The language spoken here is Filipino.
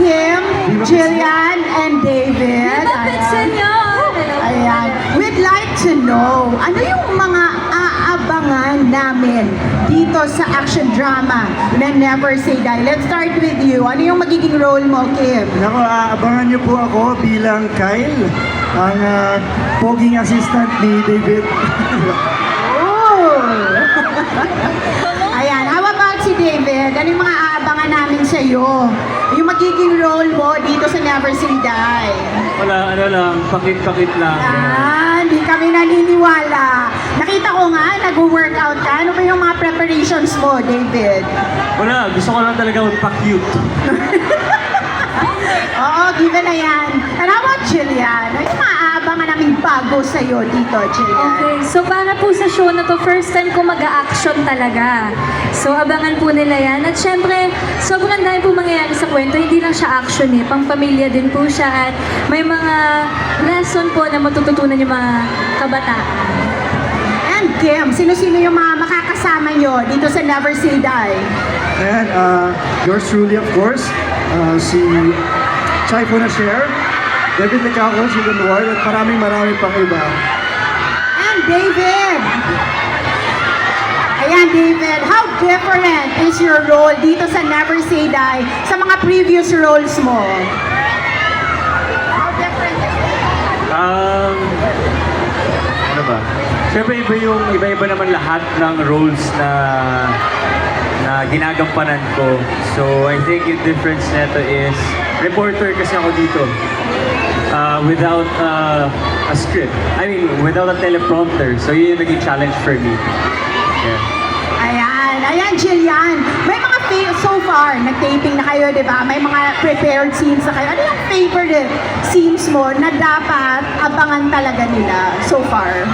Kim, Jillian, and David. Ayan. We'd like to know, ano yung mga aabangan namin dito sa action drama na Never Say Die? Let's start with you. Ano yung magiging role mo, Kim? Nako, aabangan niyo po ako bilang Kyle, ang poging assistant ni David. Oh! Ayan, how about si David? Ano yung mga aabangan namin sa iyo? Yung magiging role mo dito sa Never Say Die. Wala, ano lang, pakit-pakit lang. Hindi kami naniniwala. Nakita ko nga, nag-workout ka. Ano ba yung mga preparations mo, David? Wala, gusto ko lang talaga magpa-cute. Oo, given na yan. And how about Jillian? Ano yung maaabangan namin bago sa'yo dito, Jillian? Okay, so para po sa show na to, first time ko mag-a-action talaga. So abangan po nila yan. At syempre, sobrang dami po mangyayari sa kwento. Hindi lang siya action eh, pang pamilya din po siya. At may mga lesson po na matututunan yung mga kabataan. And Kim, sino-sino yung mga makakasama nyo dito sa Never Say Die? And yours truly, of course, si Chai Share, David Lecao, si Don Ward, at maraming pang iba. And David! Ayan, David, how different is your role dito sa Never Say Die sa mga previous roles mo? How different is it? Ano ba? Siyempre iba-iba naman lahat ng roles na ginagampanan ko. So I think yung difference nito is reporter kasi ako dito. Without a script. I mean, without a teleprompter. So yun yung naging challenge for me. Yeah. Ayan, Jillian. May mga so far, nag-taping na kayo, di ba? May mga prepared scenes na kayo. Ano yung favorite scenes mo na dapat abangan talaga nila so far?